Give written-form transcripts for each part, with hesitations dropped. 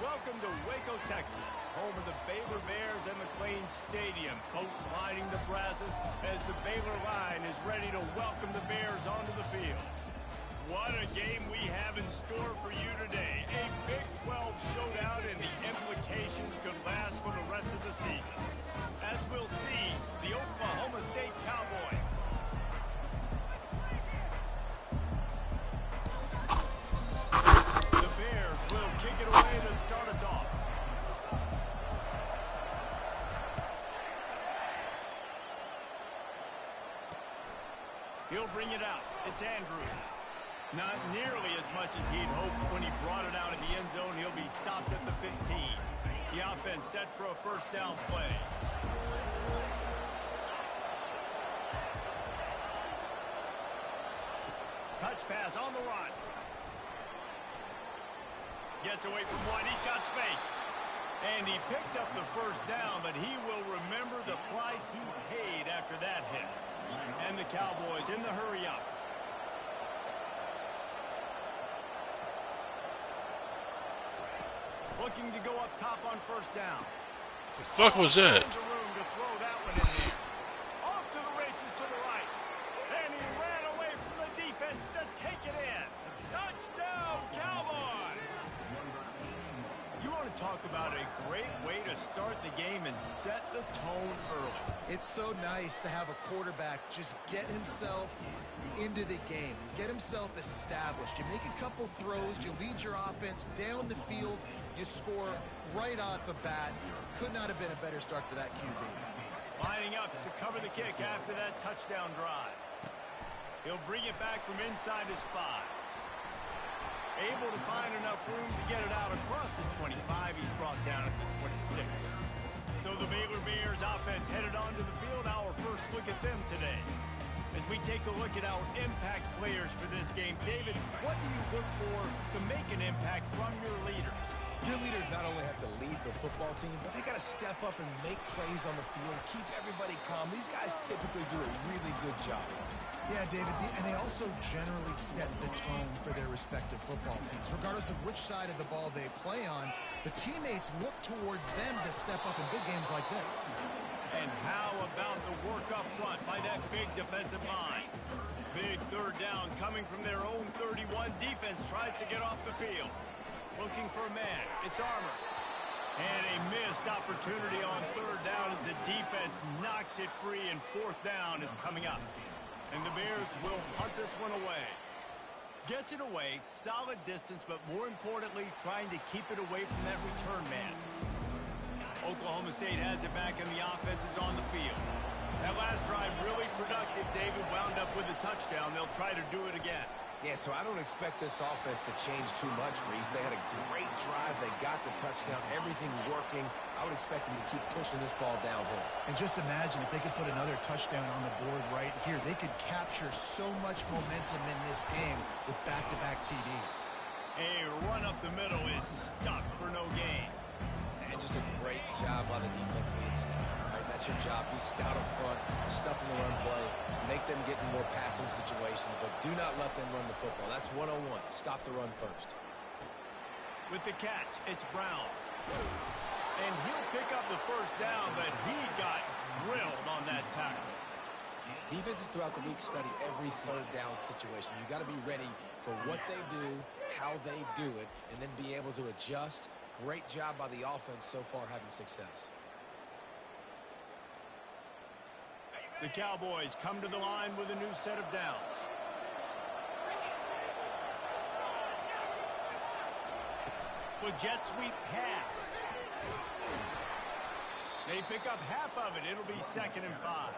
Welcome to Waco, Texas, home of the Baylor Bears and McLean Stadium. Boats lining the brasses as the Baylor line is ready to welcome the Bears onto the field. What a game we have in store for you today. A Big 12 showdown, and the implications could last for the rest of the season. As we'll see, the Oklahoma State Cowboys. The Bears will kick it away to start us off. He'll bring it out. It's Andrews. Not nearly as much as he'd hoped when he brought it out in the end zone. He'll be stopped at the 15. The offense set for a first down play. Touch pass on the run. Gets away from one. He's got space. And he picks up the first down, but he will remember the price he paid after that hit. And the Cowboys in the hurry up. Looking to go up top on first down. The fuck was that? Room to throw that one in there. Off to the races to the right. And he ran away from the defense to take it in. Touchdown, Cowboys! You want to talk about a great way to start the game and set the tone early. It's so nice to have a quarterback just get himself into the game, get himself established. You make a couple throws, you lead your offense down the field, you score right off the bat. Could not have been a better start for that QB. Lining up to cover the kick after that touchdown drive. He'll bring it back from inside his 5. Able to find enough room to get it out across the 25. He's brought down at the 26. So the Baylor Bears offense headed onto the field. Our first look at them today. As we take a look at our impact players for this game, David, what do you look for to make an impact from your leaders? Your leaders not only have to lead the football team, but they got to step up and make plays on the field, keep everybody calm. These guys typically do a really good job. Yeah, David, and they also generally set the tone for their respective football teams. Regardless of which side of the ball they play on, the teammates look towards them to step up in big games like this. And how about the work up front by that big defensive line? Big third down coming from their own 31. Defense tries to get off the field. Looking for a man. It's Armour. And a missed opportunity on third down as the defense knocks it free, and fourth down is coming up. And the Bears will punt this one away. Gets it away, solid distance, but more importantly, trying to keep it away from that return man. Oklahoma State has it back, and the offense is on the field. That last drive really productive. David wound up with a touchdown. They'll try to do it again. Yeah, so I don't expect this offense to change too much, Reese. They had a great drive. They got the touchdown. Everything working. I would expect them to keep pushing this ball downhill. And just imagine if they could put another touchdown on the board right here. They could capture so much momentum in this game with back-to-back TDs. A run up the middle is stopped for no gain. And just a great job by the defense being stout. Right? That's your job. Be stout up front, stuff in the run play, make them get in more passing situations, but do not let them run the football. That's 101. Stop the run first. With the catch, it's Brown. And he'll pick up the first down, but he got drilled on that tackle. Defenses throughout the week study every third down situation. You got to be ready for what they do, how they do it, and then be able to adjust. Great job by the offense so far having success. The Cowboys come to the line with a new set of downs. With jet sweep pass. They pick up half of it. It'll be 2nd and 5.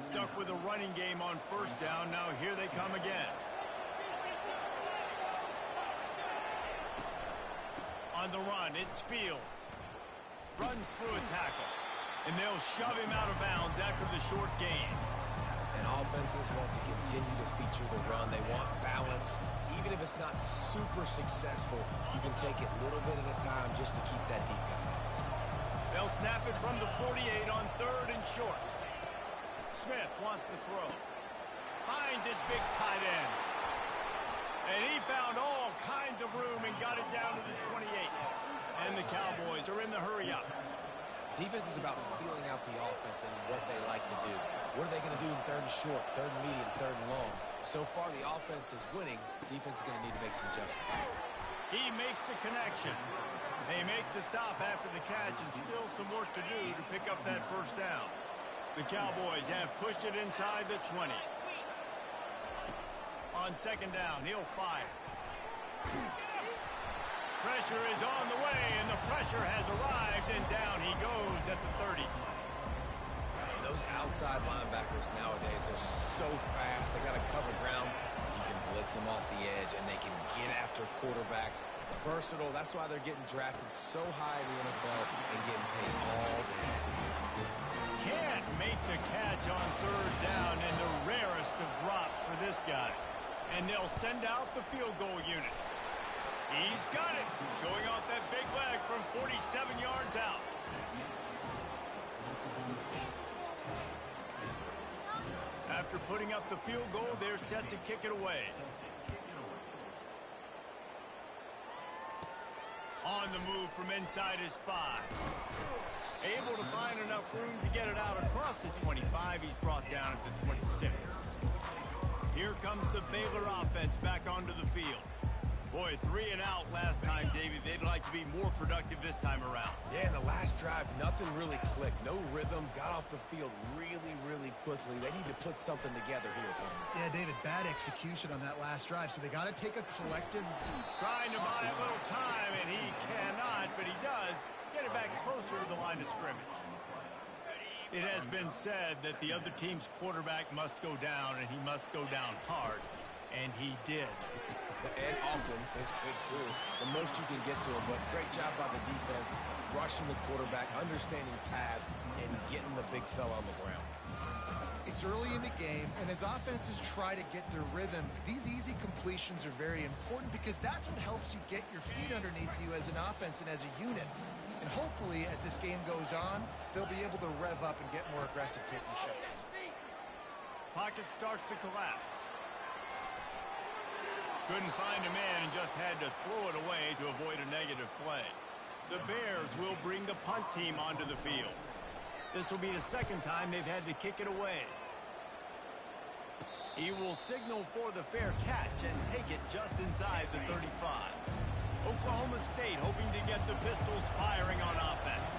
Stuck with a running game on first down. Now here they come again. On the run, it's Fields. Runs through a tackle. And they'll shove him out of bounds after the short gain. And offenses want to continue to feature the run. They want balance. Even if it's not super successful, you can take it little bit at a time just to keep that defense honest. They'll snap it from the 48 on 3rd and short. Smith wants to throw. Finds his big tight end. And he found all kinds of room and got it down to the 28. And the Cowboys are in the hurry-up. Defense is about feeling out the offense and what they like to do. What are they going to do in third and short, third and medium, third and long? So far, the offense is winning. Defense is going to need to make some adjustments. He makes the connection. They make the stop after the catch, and still some work to do to pick up that first down. The Cowboys have pushed it inside the 20. On second down, he'll fire. Pressure is on the way, and the pressure has arrived, and down he goes at the 30. And those outside linebackers nowadays, they're so fast. They got to cover ground. You can blitz them off the edge, and they can get after quarterbacks. Versatile. That's why they're getting drafted so high in the NFL and getting paid all day. Can't make the catch on third down, and the rarest of drops for this guy. And they'll send out the field goal unit. He's got it, showing off that big leg from 47 yards out. After putting up the field goal, they're set to kick it away. On the move from inside his 5. Able to find enough room to get it out across the 25. He's brought down at the 26. Here comes the Baylor offense back onto the field. Boy, 3 and out last time, Davey. They'd like to be more productive this time around. Yeah, in the last drive, nothing really clicked. No rhythm. Got off the field really, really quickly. They need to put something together here. Yeah, David, bad execution on that last drive, so they got to take a collective. Trying to buy a little time, and he cannot, but he does get it back closer to the line of scrimmage. It has been said that the other team's quarterback must go down, and he must go down hard, and he did. And often is good, too. The most you can get to him, but great job by the defense, rushing the quarterback, understanding pass, and getting the big fella on the ground. It's early in the game, and as offenses try to get their rhythm, these easy completions are very important because that's what helps you get your feet underneath you as an offense and as a unit. And hopefully, as this game goes on, they'll be able to rev up and get more aggressive taking shots. Pocket starts to collapse. Couldn't find a man and just had to throw it away to avoid a negative play. The Bears will bring the punt team onto the field. This will be the second time they've had to kick it away. He will signal for the fair catch and take it just inside the 35. Oklahoma State hoping to get the Pistols firing on offense.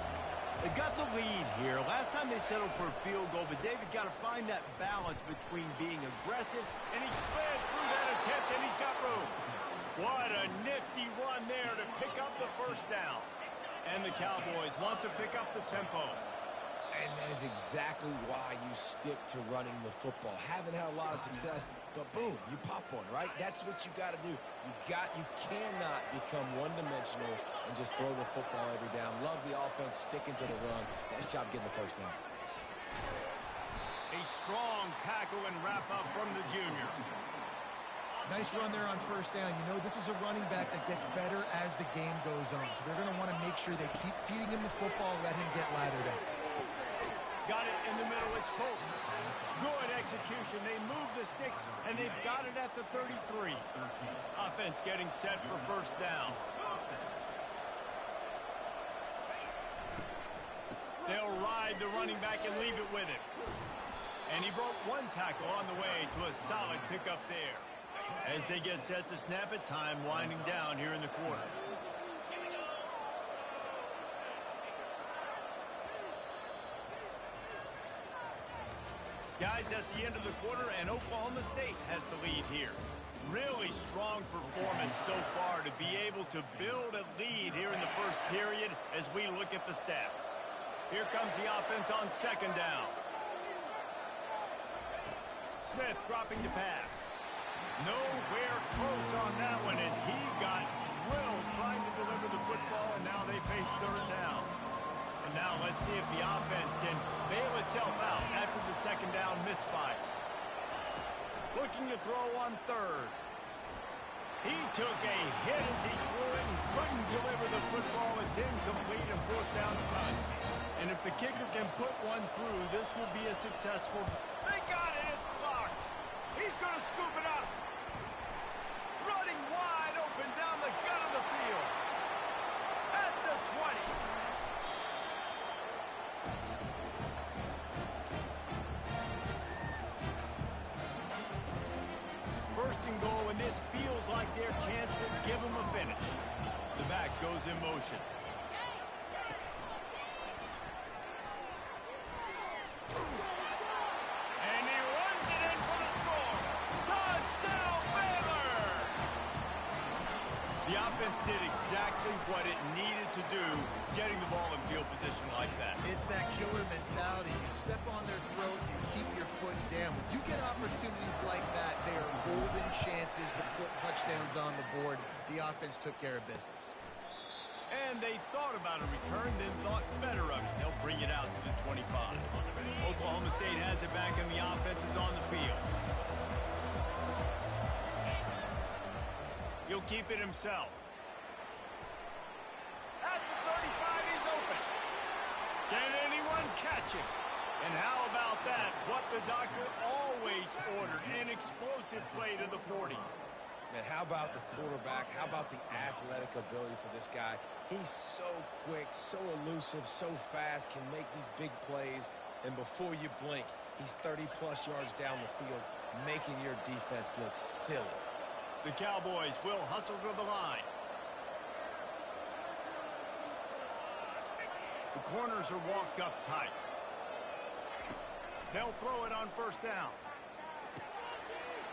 They've got the lead here. Last time they settled for a field goal, but David got to find that balance between being aggressive, and he slid through that attempt, and he's got room. What a nifty run there to pick up the first down. And the Cowboys want to pick up the tempo. And that is exactly why you stick to running the football. Haven't had a lot of success, but boom, you pop one, right? That's what you got to do. You cannot become one-dimensional and just throw the football every down. Love the offense, sticking to the run. Nice job getting the first down. A strong tackle and wrap-up from the junior. Nice run there on first down. You know, this is a running back that gets better as the game goes on. So they're going to want to make sure they keep feeding him the football, let him get lathered up. Got it in the middle. It's potent. Good execution. They move the sticks, and they've got it at the 33. Offense getting set for first down. They'll ride the running back and leave it with him. And he broke one tackle on the way to a solid pickup there. As they get set to snap it, time winding down here in the quarter. Guys, that's the end of the quarter, and Oklahoma State has the lead here. Really strong performance so far to be able to build a lead here in the first period as we look at the stats. Here comes the offense on second down. Smith dropping to pass. Nowhere close on that one as he got drilled trying to deliver the football, and now they face third down. And now let's see if the offense can bail itself out after the second down misfire. Looking to throw on third. He took a hit as he threw it and couldn't deliver the football. It's incomplete and fourth down's cut. And if the kicker can put one through, this will be a successful. They got it. It's blocked. He's going to scoop it up. running wide open down the gut of the field. At the 20. First and goal, and this feels like their chance to give them a finish. The back goes in motion. And he runs it in for the score. Touchdown, Baylor! The offense did exactly what it needed to do, getting the ball in field position like that. It's that killer mentality. You step on their throat, you keep your foot down. When you get opportunities like that, they are golden chances to put touchdowns on the board. The offense took care of business. And they thought about a return, then thought better of it. They'll bring it out to the 25. Oklahoma State has it back, and the offense is on the field. He'll keep it himself. At the 35, he's open. Can anyone catch him? And how about that? What the doctor always ordered, an explosive play to the 40. Man, how about the quarterback? How about the athletic ability for this guy? He's so quick, so elusive, so fast, can make these big plays. And before you blink, he's 30-plus yards down the field, making your defense look silly. The Cowboys will hustle to the line. The corners are walked up tight. They'll throw it on first down.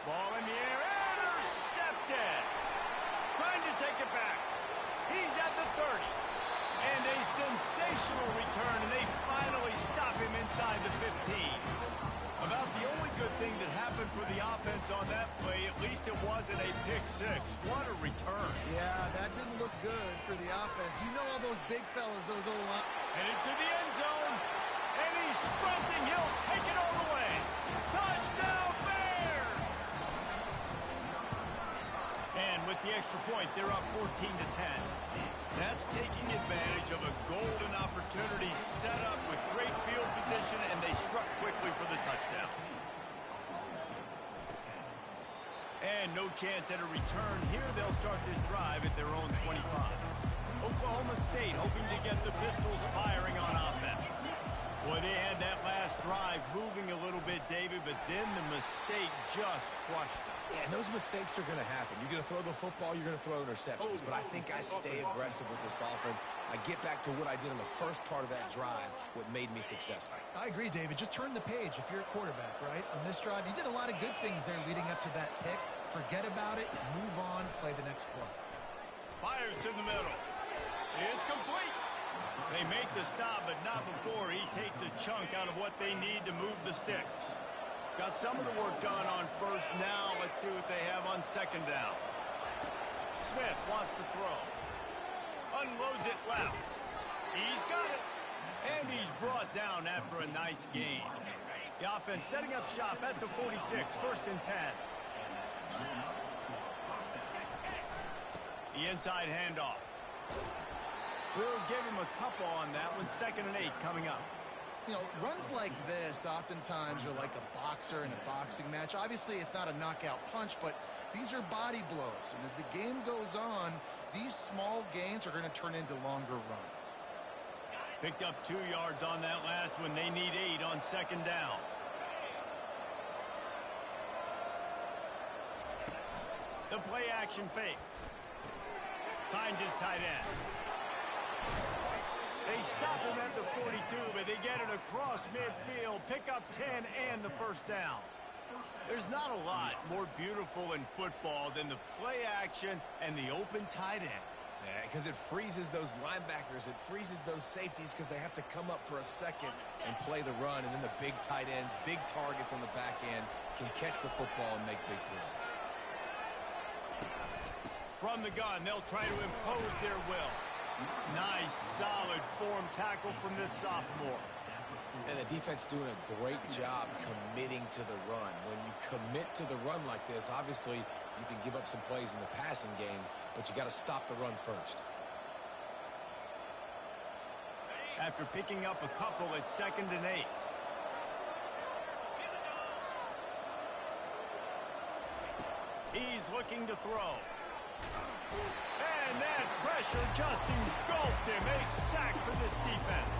Ball in the air, intercepted. Trying to take it back. He's at the 30. And a sensational return, and they finally stop him inside the 15. About the only good thing that happened for the offense on that play, at least it wasn't a pick six. What a return. Yeah, that didn't look good for the offense. You know all those big fellas, those O-line. Headed to the end zone. And he's sprinting. He'll take it all the way. Touchdown, Bears! And with the extra point, they're up 14-10. That's taking advantage of a golden opportunity set up with great field position, and they struck quickly for the touchdown. And no chance at a return here. They'll start this drive at their own 25. Oklahoma State hoping to get the Pistols firing on offense. Boy, they had that last drive moving a little bit, David, but then the mistake just crushed them. Yeah, and those mistakes are going to happen. You're going to throw the football, you're going to throw interceptions. But I think I stay aggressive with this offense. I get back to what I did in the first part of that drive, what made me successful. I agree, David. Just turn the page if you're a quarterback, right? On this drive, you did a lot of good things there leading up to that pick. Forget about it, move on, play the next play. Fires to the middle. It's complete. They make the stop, but not before he takes a chunk out of what they need to move the sticks. Got some of the work done on first. Now let's see what they have on second down. Smith wants to throw. Unloads it left. He's got it. And he's brought down after a nice gain. The offense setting up shop at the 46, first and 10. The inside handoff. We'll give him a couple on that one. Second and 8 coming up. You know, runs like this oftentimes are like a boxer in a boxing match. Obviously, it's not a knockout punch, but these are body blows. And as the game goes on, these small gains are going to turn into longer runs. Picked up 2 yards on that last one. They need 8 on second down. The play action fake. Finds his tight end. They stop him at the 42, but they get it across midfield. Pick up 10 and the first down. There's not a lot more beautiful in football than the play action and the open tight end. Yeah, because it freezes those linebackers. It freezes those safeties because they have to come up for a second and play the run. And then the big tight ends, big targets on the back end can catch the football and make big plays. From the gun, they'll try to impose their will. Nice, solid form tackle from this sophomore. And the defense doing a great job committing to the run. When you commit to the run like this, obviously you can give up some plays in the passing game, but you got to stop the run first. After picking up a couple at second and 8. He's looking to throw. And that pressure just engulfed him. A sack for this defense.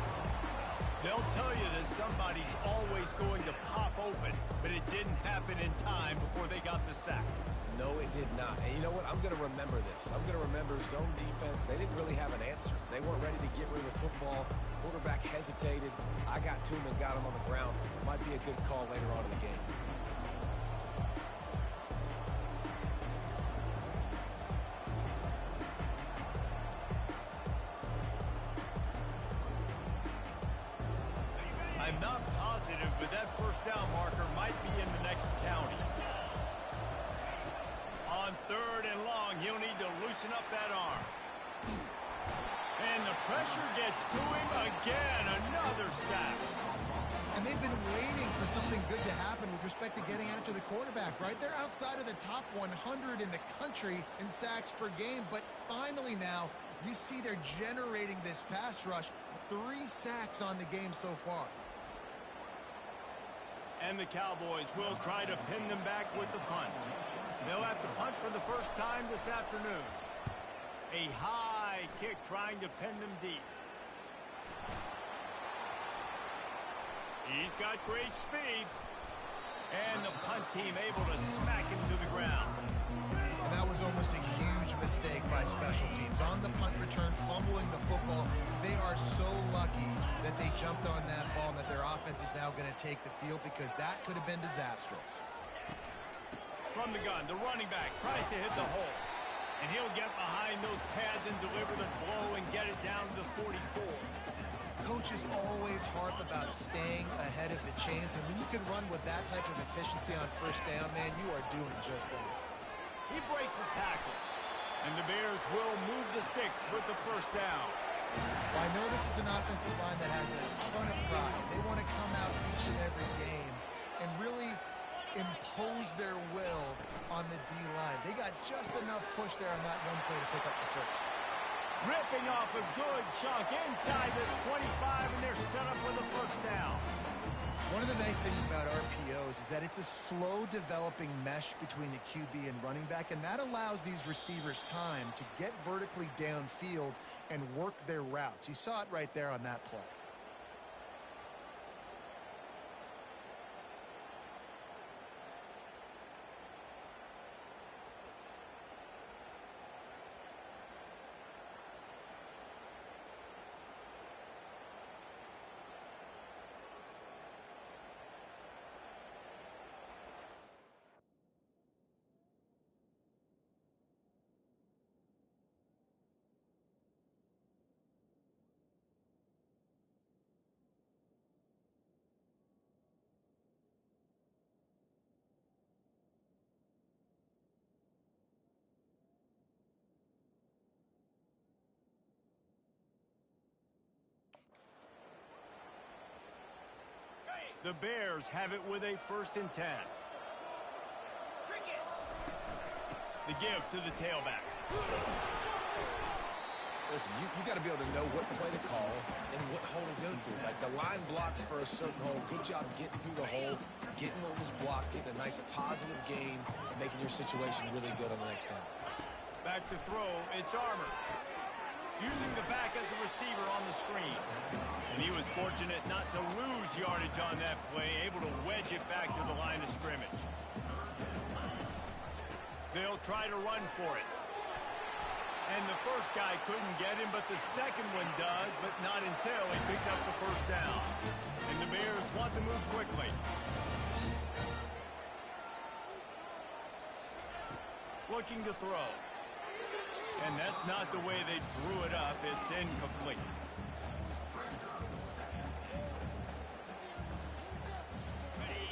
They'll tell you that somebody's always going to pop open, but it didn't happen in time before they got the sack. No, it did not. And you know what? I'm going to remember this. I'm going to remember zone defense. They didn't really have an answer. They weren't ready to get rid of the football. Quarterback hesitated. I got to him and got him on the ground. Might be a good call later on in the game. I'm not positive, but that first down marker might be in the next county. On 3rd and long, he'll need to loosen up that arm. And the pressure gets to him again. Another sack. And they've been waiting for something good to happen with respect to getting after the quarterback, right? They're outside of the top 100 in the country in sacks per game, but finally now you see they're generating this pass rush. 3 sacks on the game so far. And the Cowboys will try to pin them back with the punt. They'll have to punt for the first time this afternoon. A high kick trying to pin them deep. He's got great speed. And the punt team able to smack him to the ground. And that was almost a huge mistake by special teams. On the punt return, fumbling the football. They are so lucky that they jumped on that ball and that their offense is now going to take the field, because that could have been disastrous. From the gun, the running back tries to hit the hole. And he'll get behind those pads and deliver the blow and get it down to the 44. Coaches always harp about staying ahead of the chains, and when you can run with that type of efficiency on first down, man, you are doing just that. He breaks the tackle. And the Bears will move the sticks with the first down. Well, I know this is an offensive line that has a ton of pride. They want to come out each and every game and really impose their will on the D-line. They got just enough push there on that one play to pick up the first. Ripping off a good chunk inside the 25, and they're set up for the first down. One of the nice things about RPOs is that it's a slow developing mesh between the QB and running back, and that allows these receivers time to get vertically downfield and work their routes. You saw it right there on that play. The Bears have it with a 1st and 10. The give to the tailback. Listen, you got to be able to know what play to call and what hole to go through. Like the line blocks for a certain hole. Good job getting through the hole, getting what was blocked, getting a nice positive gain, making your situation really good on the next down. Back to throw, it's Armour. Using the back as a receiver on the screen. And he was fortunate not to lose yardage on that play, able to wedge it back to the line of scrimmage. They'll try to run for it. And the first guy couldn't get him, but the second one does, but not until he picks up the first down. And the Bears want to move quickly. Looking to throw. And that's not the way they drew it up. It's incomplete.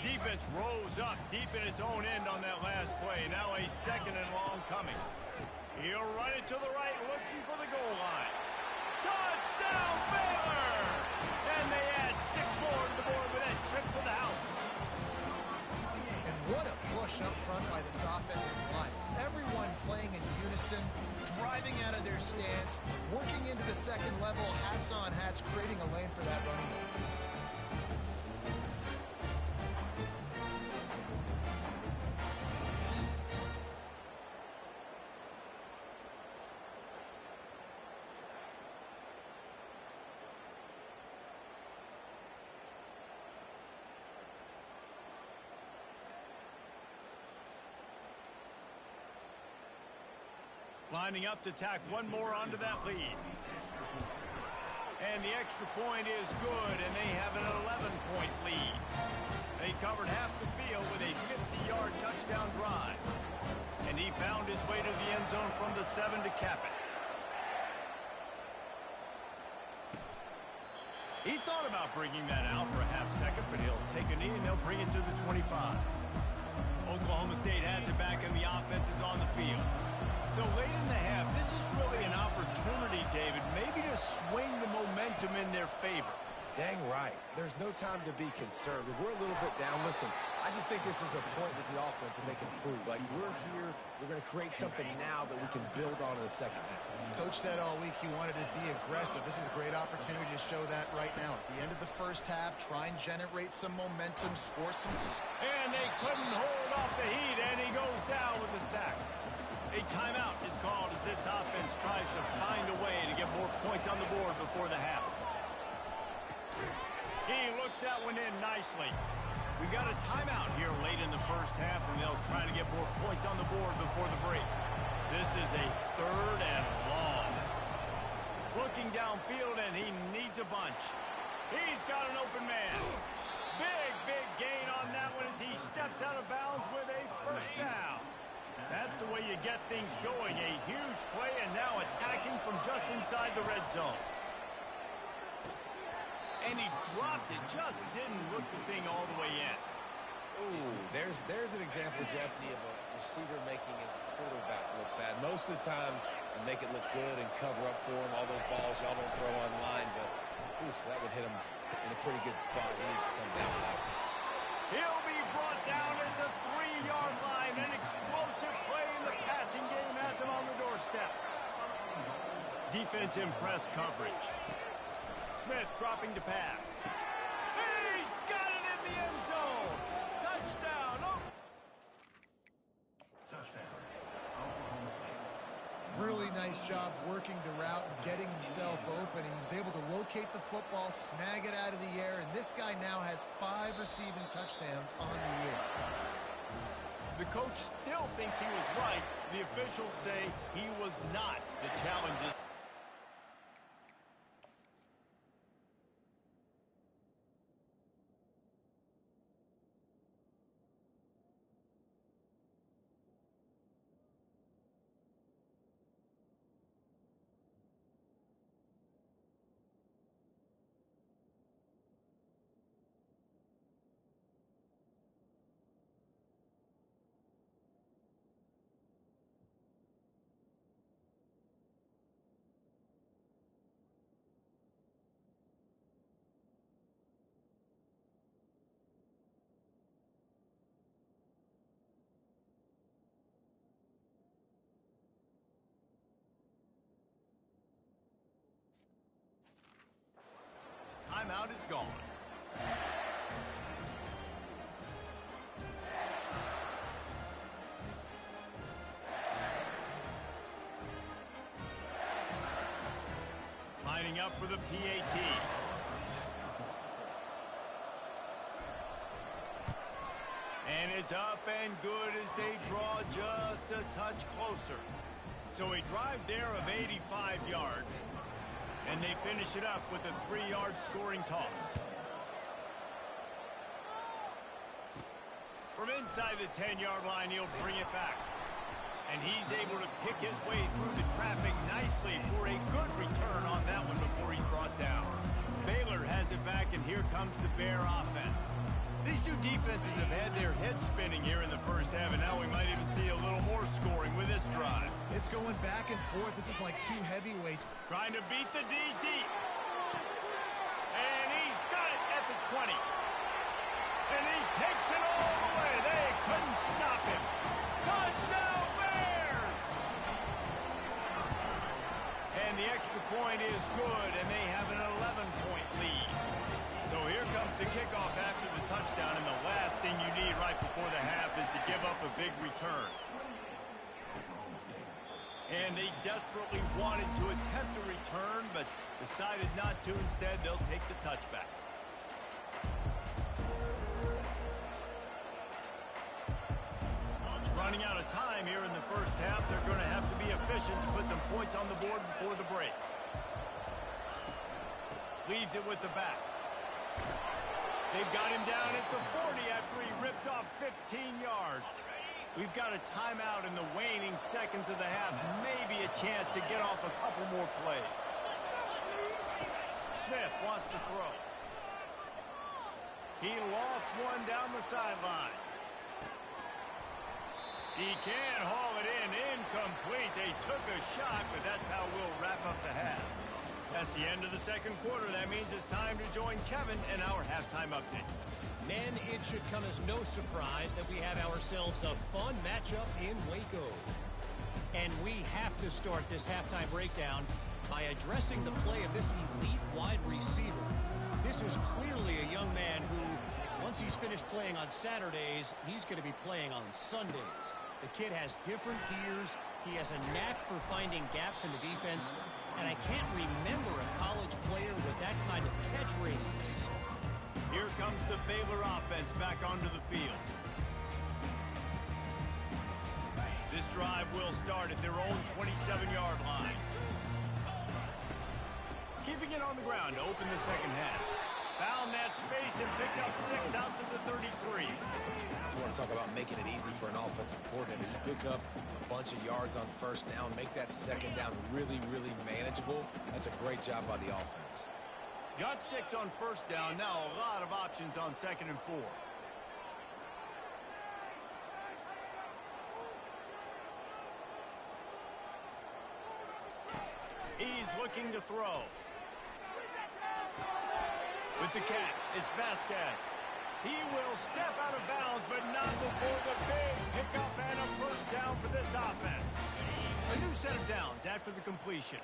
Defense rose up deep in its own end on that last play. Now a 2nd and long coming. He'll run it to the right, looking for the goal line. Touchdown, Baylor! And they add 6 more to the board with that trip to the house. And what a push up front by this offensive line. Everyone playing in unison, driving out of their stance, working into the second level, hats on hats, creating a lane for that running back. Lining up to tack one more onto that lead. And the extra point is good, and they have an 11-point lead. They covered half the field with a 50-yard touchdown drive. And he found his way to the end zone from the 7 to cap it. He thought about bringing that out for a half second, but he'll take a knee and they'll bring it to the 25. Oklahoma State has it back and the offense is on the field. So late in the half, this is really an opportunity, David, maybe to swing the momentum in their favor. Dang right. There's no time to be concerned. If we're a little bit down, listen, I just think this is a point with the offense and they can prove. Like, we're here, we're going to create something now that we can build on in the second half. Coach said all week he wanted to be aggressive. This is a great opportunity to show that right now. At the end of the first half, try and generate some momentum, score some. And they couldn't hold off the heat, and he goes down with a sack. A timeout is called as this offense tries to find a way to get more points on the board before the half. He looks that one in nicely. We got a timeout here late in the first half, and they'll try to get more points on the board before the break. This is a 3rd and long. Looking downfield, and he needs a bunch. He's got an open man. Big gain on that one as he steps out of bounds with a first down. That's the way you get things going. A huge play, and now attacking from just inside the red zone. And he dropped it, just didn't look the thing all the way in. Ooh, there's an example, Jesse, of a receiver making his quarterback look bad. Most of the time, they make it look good and cover up for him. All those balls y'all don't throw online, but oof, that would hit him in a pretty good spot. He needs to come down with that. He'll be brought down at the 3-yard line. An explosive play in the passing game has him on the doorstep. Defense in press coverage. Smith dropping to pass. He's got it in the end zone. Touchdown. Oh. Really nice job working the route and getting himself open. He was able to locate the football, snag it out of the air, and this guy now has 5 receiving touchdowns on the year. The coach still thinks he was right. The officials say he was not. The challenge is... Timeout is gone. Lining up for the PAT. And it's up and good as they draw just a touch closer. So a drive there of 85 yards. And they finish it up with a 3-yard scoring toss. From inside the 10-yard line, he'll bring it back. And he's able to pick his way through the traffic nicely for a good return on that one before he's brought down. Baylor has it back, and here comes the Bear offense. These two defenses have had their heads spinning here in the first half, and now we might even see a little more scoring with this drive. It's going back and forth. This is like 2 heavyweights. Trying to beat the D deep. And he's got it at the 20. And he takes it all the way. They couldn't stop him. Touchdown, Bears! And the extra point is good, and they have an 11-point lead. So here comes the kickoff after the touchdown, and the last thing you need right before the half is to give up a big return. And they desperately wanted to attempt a return, but decided not to. Instead, they'll take the touchback. Running out of time here in the first half. They're going to have to be efficient to put some points on the board before the break. Leaves it with the back. They've got him down at the 40 after he ripped off 15 yards. We've got a timeout in the waning seconds of the half. Maybe a chance to get off a couple more plays. Smith wants to throw. He lofts one down the sideline. He can haul it in. Incomplete. They took a shot, but that's how we'll wrap up the half. That's the end of the second quarter. That means it's time to join Kevin in our halftime update. Men, it should come as no surprise that we have ourselves a fun matchup in Waco. And we have to start this halftime breakdown by addressing the play of this elite wide receiver. This is clearly a young man who, once he's finished playing on Saturdays, he's going to be playing on Sundays. The kid has different gears. He has a knack for finding gaps in the defense. And I can't remember a college player with that kind of catch radius. Here comes the Baylor offense back onto the field. This drive will start at their own 27-yard line. Keeping it on the ground to open the second half. Found that space and picked up 6 out to the 33. You want to talk about making it easy for an offensive coordinator. You pick up a bunch of yards on first down, make that second down really, really manageable. That's a great job by the offense. Got 6 on first down. Now a lot of options on 2nd and 4. He's looking to throw. With the catch, it's Vasquez. He will step out of bounds, but not before the big pickup and a first down for this offense. A new set of downs after the completion.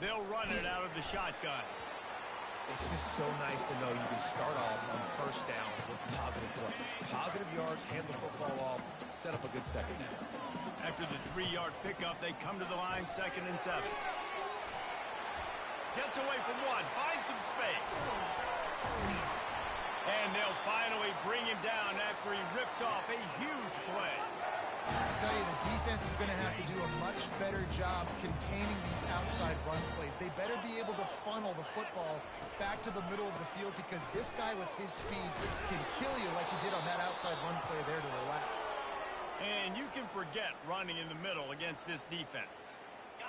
They'll run it out of the shotgun. It's just so nice to know you can start off on first down with positive plays. Positive yards, hand the football off, set up a good second down. After the 3-yard pickup, they come to the line 2nd and 7. Gets away from one, finds some space. And they'll finally bring him down after he rips off a huge play. I tell you, the defense is going to have to do a much better job containing these outside run plays. They better be able to funnel the football back to the middle of the field because this guy with his speed can kill you like he did on that outside run play there to the left. And you can forget running in the middle against this defense.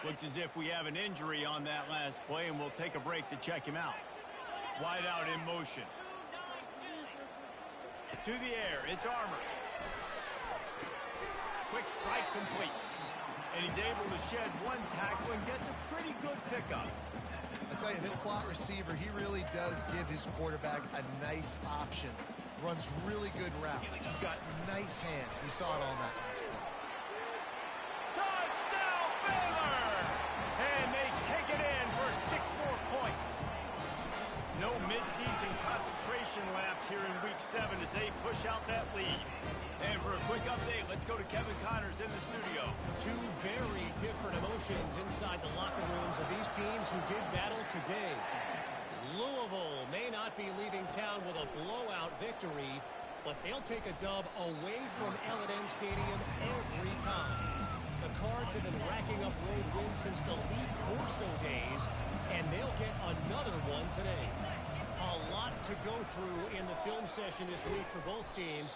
Looks as if we have an injury on that last play, and we'll take a break to check him out. Wide out in motion. To the air, it's Armour. Quick strike complete. And he's able to shed one tackle and gets a pretty good pickup. I tell you, this slot receiver, he really does give his quarterback a nice option. Runs really good routes. He's got nice hands. We saw it on that last play. Touchdown, Baylor! And they take it in for 6 more points. No midseason concentration laps here in Week 7 as they push out that lead. And for a quick update, let's go to Kevin Connors in the studio. 2 very different emotions inside the locker rooms of these teams who did battle today. Louisville may not be leaving town with a blowout victory, but they'll take a dub away from L&N Stadium every time. The Cards have been racking up road wins since the Lee Corso days, and they'll get another one today. A lot to go through in the film session this week for both teams.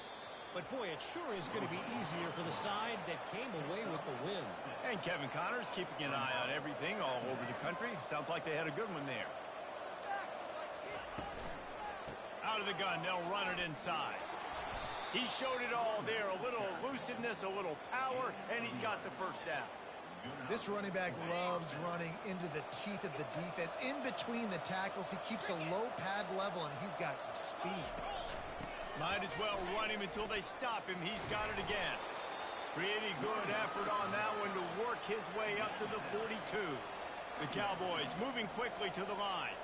But, boy, it sure is going to be easier for the side that came away with the win. And Kevin Connors keeping an eye on everything all over the country. Sounds like they had a good one there. Out of the gun, they'll run it inside. He showed it all there. A little elusiveness, a little power, and he's got the first down. This running back loves running into the teeth of the defense. In between the tackles, he keeps a low pad level, and he's got some speed. Might as well run him until they stop him. He's got it again. Pretty good effort on that one to work his way up to the 42. The Cowboys moving quickly to the line.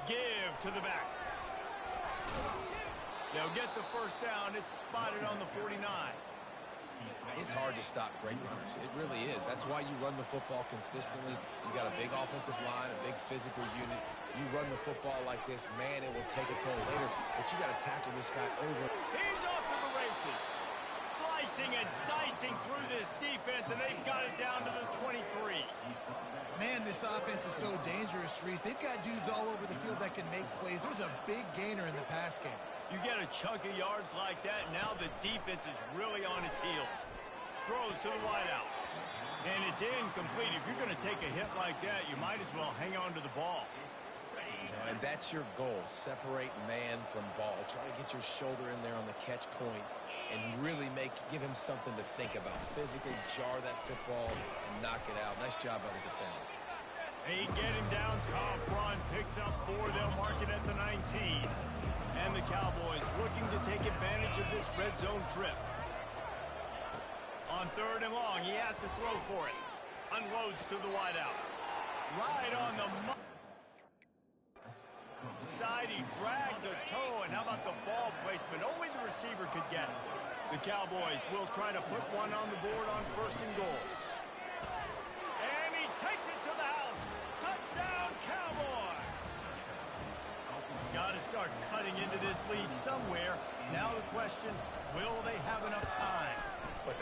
Give to the back. They'll get the first down. It's spotted on the 49. It's hard to stop great runners. It really is. That's why you run the football consistently. You got a big offensive line, a big physical unit. You run the football like this, man, it will take a toll later, but you got to tackle this guy over. He's off to the races. Slicing and dicing through this defense, and they've got it down to the 23. Man, this offense is so dangerous, Reese. They've got dudes all over the field that can make plays. There's a big gainer in the pass game. You get a chunk of yards like that, now the defense is really on its heels. Throws to the wideout. And it's incomplete. If you're going to take a hit like that, you might as well hang on to the ball. And that's your goal. Separate man from ball. Try to get your shoulder in there on the catch point and really give him something to think about. Physically jar that football and knock it out. Nice job by the defender. They get him down, tough run, picks up 4. They'll mark it at the 19. And the Cowboys looking to take advantage of this red zone trip. On 3rd and long, he has to throw for it. Unloads to the wideout. Right on the side, he dragged the toe, and how about the ball placement? Only the receiver could get it. The Cowboys will try to put one on the board on 1st and goal. And he takes it to the house. Touchdown, Cowboys! Got to start cutting into this lead somewhere. Now the question, will they have enough time? But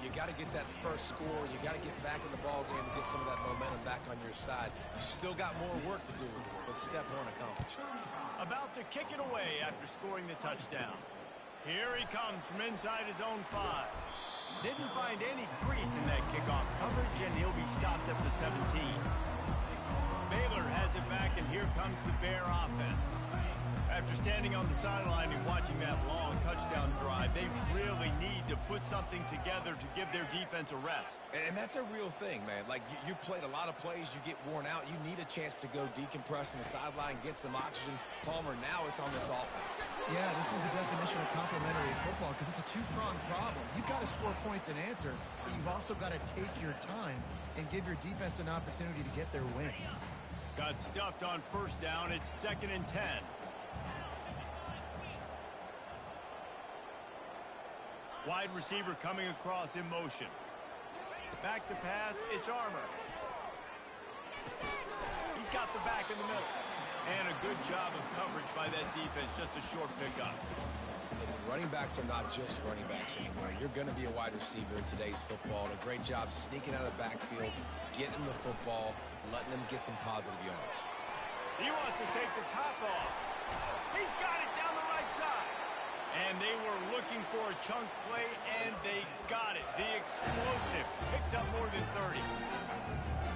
You got to get that first score. You got to get back in the ball game and get some of that momentum back on your side. You still got more work to do, but step one accomplished. About to kick it away after scoring the touchdown. Here he comes from inside his own 5. Didn't find any crease in that kickoff coverage, and he'll be stopped at the 17. Baylor has it back, and here comes the Bear offense. After standing on the sideline and watching that long touchdown drive, they really need to put something together to give their defense a rest. And that's a real thing, man. Like, you played a lot of plays, you get worn out, you need a chance to go decompress on the sideline, get some oxygen. Palmer, now it's on this offense. Yeah, this is the definition of complementary football because it's a two-pronged problem. You've got to score points and answer, but you've also got to take your time and give your defense an opportunity to get their win. Got stuffed on first down. It's 2nd and 10. Wide receiver coming across in motion. Back to pass, it's Armour. He's got the back in the middle. And a good job of coverage by that defense, just a short pickup. Listen, running backs are not just running backs anymore. You're going to be a wide receiver in today's football. And a great job sneaking out of the backfield, getting the football, letting them get some positive yards. He wants to take the top off. He's got it down the right side. And they were looking for a chunk play, and they got it. The explosive picks up more than 30.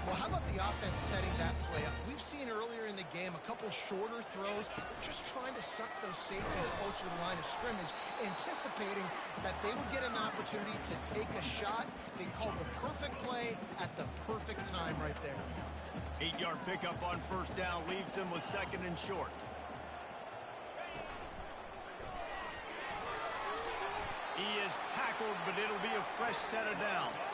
Well, how about the offense setting that play up? We've seen earlier in the game a couple shorter throws. They're just trying to suck those safeties closer to the line of scrimmage, anticipating that they would get an opportunity to take a shot. They called the perfect play at the perfect time right there. 8-yard pickup on first down leaves them with 2nd and short. He is tackled, but it'll be a fresh set of downs.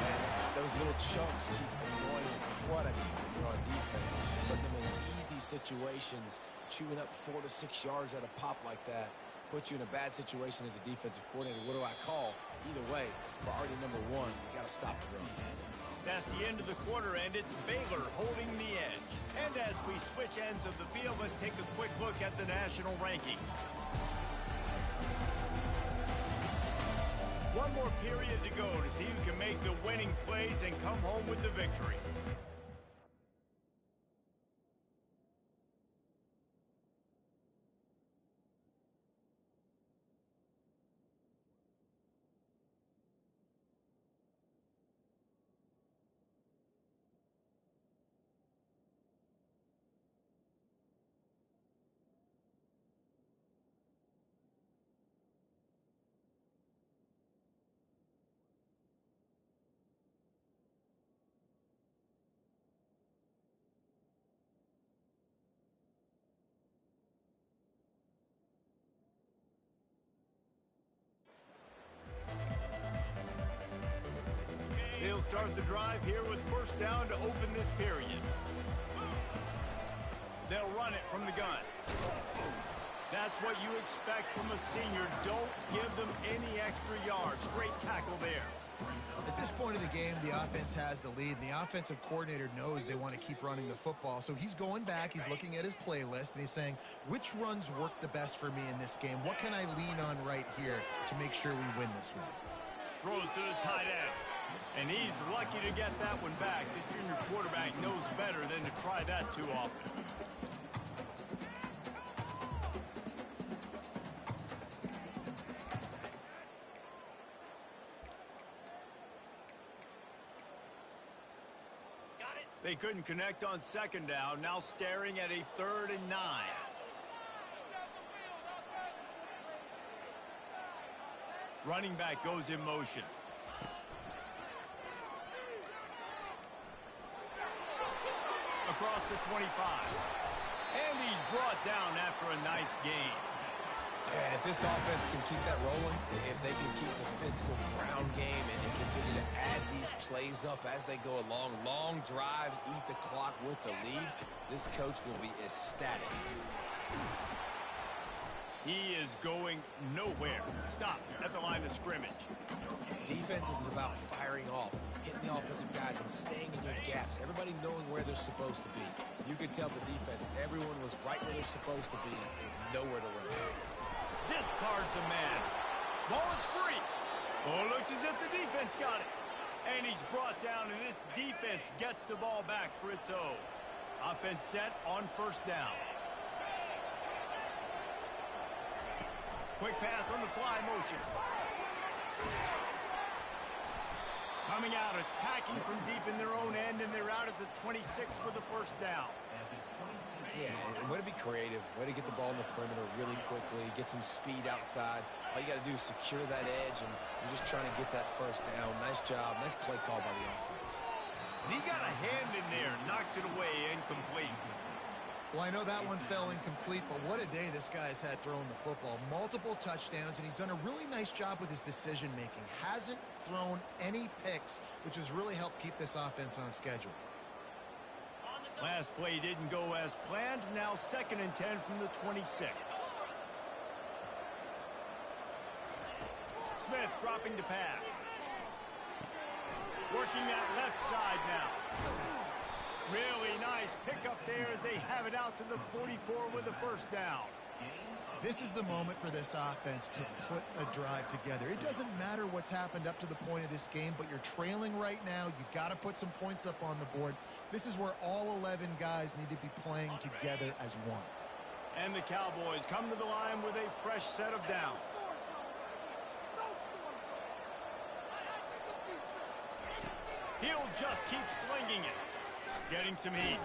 And those little chunks keep annoying the crud out of you when you're on defense. It's just putting them in easy situations, chewing up 4 to 6 yards at a pop like that. Put you in a bad situation as a defensive coordinator. What do I call? Either way, priority number 1, you got to stop the run. That's the end of the quarter, and it's Baylor holding the edge. And as we switch ends of the field, let's take a quick look at the national rankings. One more period to go to see who can make the winning plays and come home with the victory. They'll start the drive here with first down to open this period. They'll run it from the gun. That's what you expect from a senior. Don't give them any extra yards. Great tackle there. At this point of the game, the offense has the lead, and the offensive coordinator knows they want to keep running the football. So he's going back, he's looking at his playlist, and he's saying, which runs work the best for me in this game? What can I lean on right here to make sure we win this one? Throws to the tight end. And he's lucky to get that one back. This junior quarterback knows better than to try that too often. They couldn't connect on second down. Now staring at a 3rd and 9. Running back goes in motion. Across the 25. And he's brought down after a nice gain. And if this offense can keep that rolling, if they can keep the physical ground game and continue to add these plays up as they go along, long drives, eat the clock with the lead, this coach will be ecstatic. He is going nowhere. Stop at the line of scrimmage. Defense is about firing off, hitting the offensive guys and staying in your gaps. Everybody knowing where they're supposed to be. You could tell the defense, everyone was right where they're supposed to be, nowhere to run. Discards a man. Ball is free. Oh, looks as if the defense got it. And he's brought down, and this defense gets the ball back for its own. Offense set on first down. Quick pass on the fly motion. Coming out, attacking from deep in their own end, and they're out at the 26 with the first down. Yeah, and way to be creative. Way to get the ball in the perimeter really quickly, get some speed outside. All you got to do is secure that edge, and you're just trying to get that first down. Nice job. Nice play call by the offense. And he got a hand in there, knocks it away, incomplete. Well, I know that one fell incomplete, but what a day this guy's had throwing the football. Multiple touchdowns, and he's done a really nice job with his decision-making. Hasn't thrown any picks, which has really helped keep this offense on schedule. Last play didn't go as planned. Now 2nd and 10 from the 26. Smith dropping to pass. Working that left side now. Really nice pickup there as they have it out to the 44 with the first down. This is the moment for this offense to put a drive together. It doesn't matter what's happened up to the point of this game, but you're trailing right now. You got to put some points up on the board. This is where all 11 guys need to be playing together as one. And the Cowboys come to the line with a fresh set of downs. He'll just keep slinging it. Getting some heat.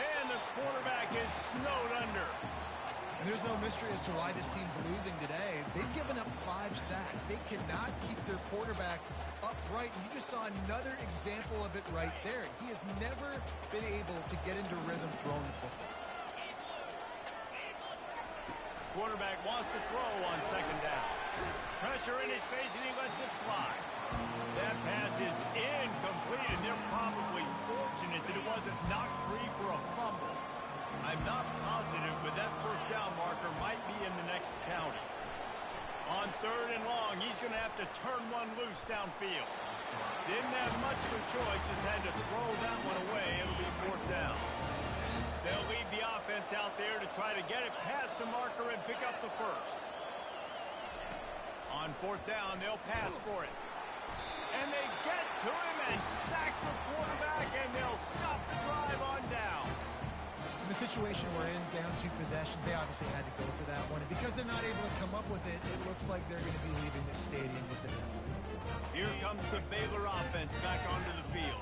And the quarterback is snowed under. And there's no mystery as to why this team's losing today. They've given up 5 sacks. They cannot keep their quarterback upright. And you just saw another example of it right there. He has never been able to get into rhythm throwing the football. Quarterback wants to throw on 2nd down. Pressure in his face, and he lets it fly. That pass is incomplete, and they're probably fortunate that it wasn't knocked free for a fumble. I'm not positive, but that first down marker might be in the next county. On 3rd and long, he's going to have to turn one loose downfield. Didn't have much of a choice, just had to throw that one away. It'll be 4th down. They'll lead the offense out there to try to get it past the marker and pick up the first. On 4th down, they'll pass for it. And they get to him and sack the quarterback, and they'll stop the drive on down. In the situation we're in, down 2 possessions, they obviously had to go for that one. And because they're not able to come up with it, it looks like they're going to be leaving the stadium with it. Here comes the Baylor offense back onto the field.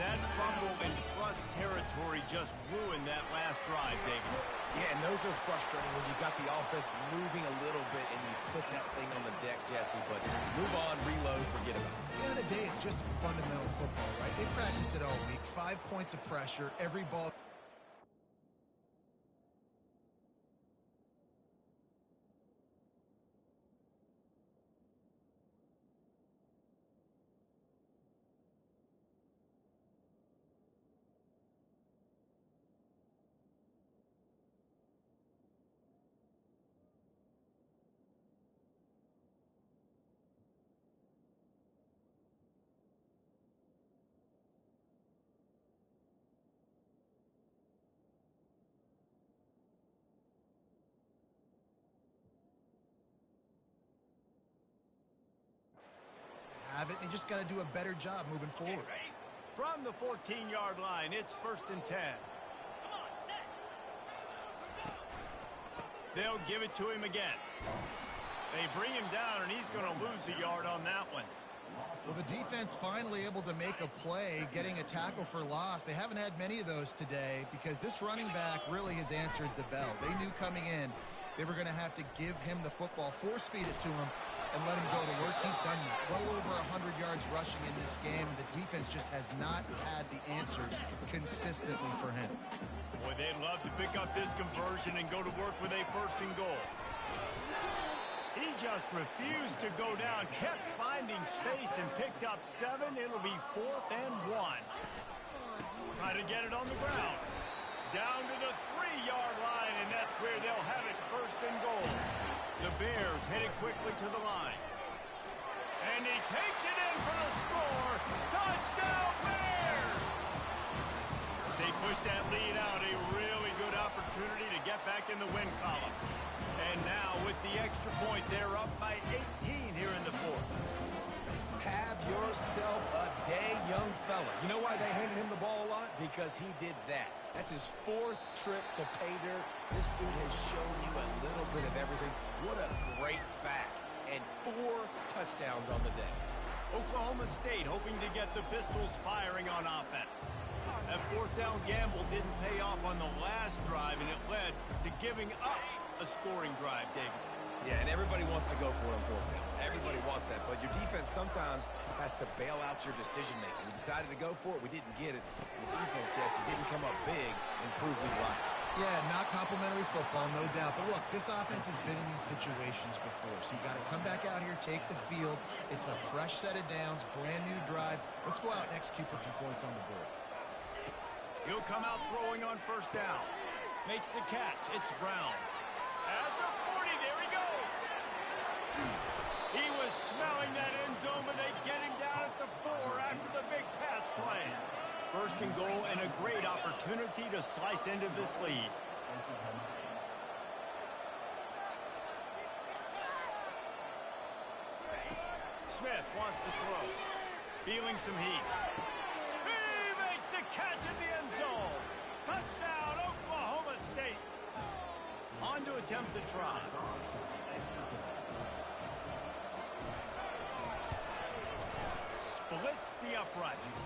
That fumble in plus territory just ruined that last drive, David. Yeah, and those are frustrating when you got the offense moving a little bit and you put that thing on the deck, Jesse. But move on, reload, forget about it. At the end of the day, it's just fundamental football, right? They practice it all week. 5 points of pressure, every ball. Have it. They just got to do a better job moving forward. From the 14-yard line, it's 1st and 10. They'll give it to him again. They bring him down, and he's going to lose a yard on that one. Well, the defense finally able to make a play, getting a tackle for loss. They haven't had many of those today because this running back really has answered the bell. They knew coming in they were going to have to give him the football, force-feed it to him, and let him go to work. He's done that. Well over 100 yards rushing in this game, and the defense just has not had the answers consistently for him. Boy, they'd love to pick up this conversion and go to work with a 1st and goal. He just refused to go down, kept finding space, and picked up 7. It'll be 4th and 1. Try to get it on the ground. Down to the 3-yard line, and that's where they'll have it 1st and goal. The Bears headed quickly to the line. And he takes it in for the score. Touchdown, Bears! Safety Push that lead out. A really good opportunity to get back in the win column. And now with the extra point, they're up by 18 here in the fourth. Have yourself a day, young fella. You know why they handed him the ball a lot? Because he did that. That's his fourth trip to pay dirt. This dude has shown you a little bit of everything. What a great back. And 4 touchdowns on the day. Oklahoma State hoping to get the Pistols firing on offense. That fourth down gamble didn't pay off on the last drive, and it led to giving up a scoring drive, David. Yeah, and everybody wants to go for it on fourth down. Everybody wants that, but your defense sometimes has to bail out your decision-making. We decided to go for it. We didn't get it. The defense, Jesse, didn't come up big and prove me right. Yeah, not complimentary football, no doubt. But look, this offense has been in these situations before, so you got to come back out here, take the field. It's a fresh set of downs, brand new drive. Let's go out and execute, put some points on the board. He'll come out throwing on first down. Makes the catch. It's Brown. At the 40, there he goes. He was smelling that end zone, but they get him down at the 4 after the big pass play. First and goal, and a great opportunity to slice into this lead. Smith wants to throw. Feeling some heat. He makes the catch in the end zone. Touchdown, Oklahoma State. On to attempt the try. Splits the uprights.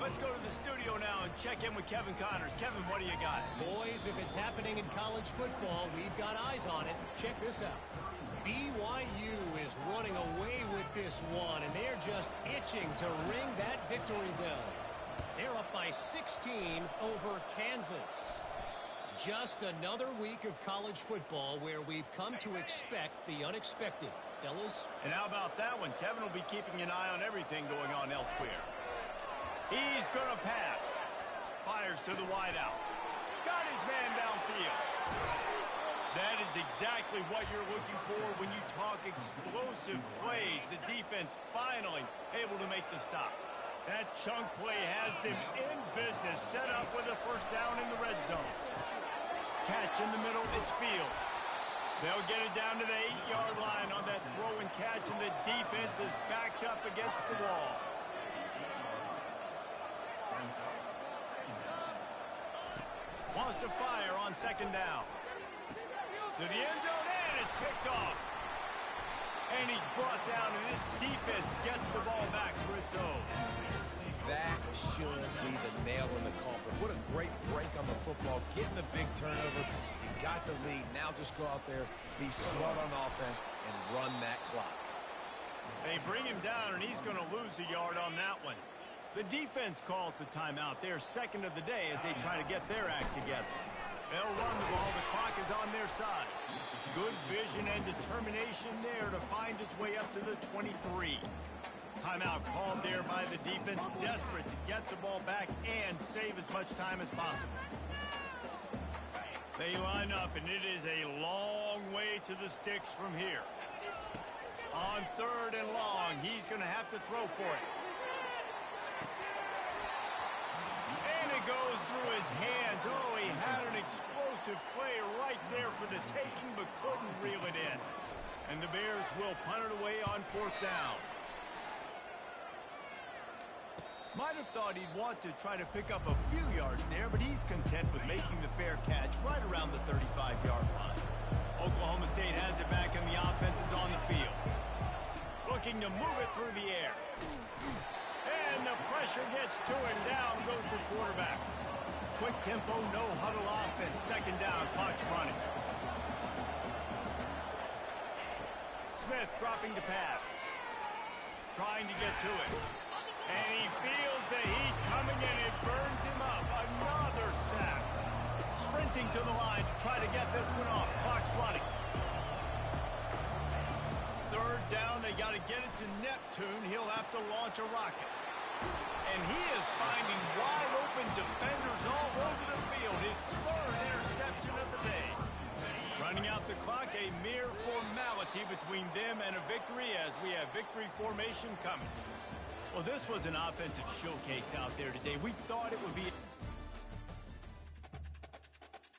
Let's go to the studio now and check in with Kevin Connors. Kevin, what do you got? Boys, if it's happening in college football, we've got eyes on it. Check this out. BYU is running away with this one, and they're just itching to ring that victory bell. They're up by 16 over Kansas. Just another week of college football where we've come to expect the unexpected. Fellas? And how about that one? Kevin will be keeping an eye on everything going on elsewhere. He's going to pass. Fires to the wideout. Got his man downfield. That is exactly what you're looking for when you talk explosive plays. The defense finally able to make the stop. That chunk play has them in business, set up with a first down in the red zone. Catch in the middle, it's Fields. They'll get it down to the 8-yard line on that throw and catch, and the defense is backed up against the wall. Wants to fire on second down. To the end zone, and it's picked off. And he's brought down, and this defense gets the ball back for its own. That should be the nail in the coffin. What a great break on the football. Getting the big turnover. You got the lead. Now just go out there, be smart on offense, and run that clock. They bring him down, and he's going to lose a yard on that one. The defense calls the timeout. They're second of the day as they try to get their act together. They'll run the ball. The clock is on their side. Good vision and determination there to find his way up to the 23. Timeout called there by the defense, desperate to get the ball back and save as much time as possible. They line up, and it is a long way to the sticks from here. On third and long, he's going to have to throw for it. And it goes through his hands. Oh, he had an explosive play right there for the taking, but couldn't reel it in. And the Bears will punt it away on fourth down. Might have thought he'd want to try to pick up a few yards there, but he's content with making the fair catch right around the 35-yard line. Oklahoma State has it back, and the offense is on the field. Looking to move it through the air. And the pressure gets to him. Down goes the quarterback. Quick tempo, no huddle offense. Second down, clock's running. Smith dropping to pass. Trying to get to it. And he feels the heat coming in. It burns him up. Another sack. Sprinting to the line to try to get this one off. Clock's running. Third down. They got to get it to Neptune. He'll have to launch a rocket. And he is finding wide open defenders all over the field. His third interception of the day. Running out the clock, a mere formality between them and a victory as we have victory formation coming. Well, this was an offensive showcase out there today. We thought it would be...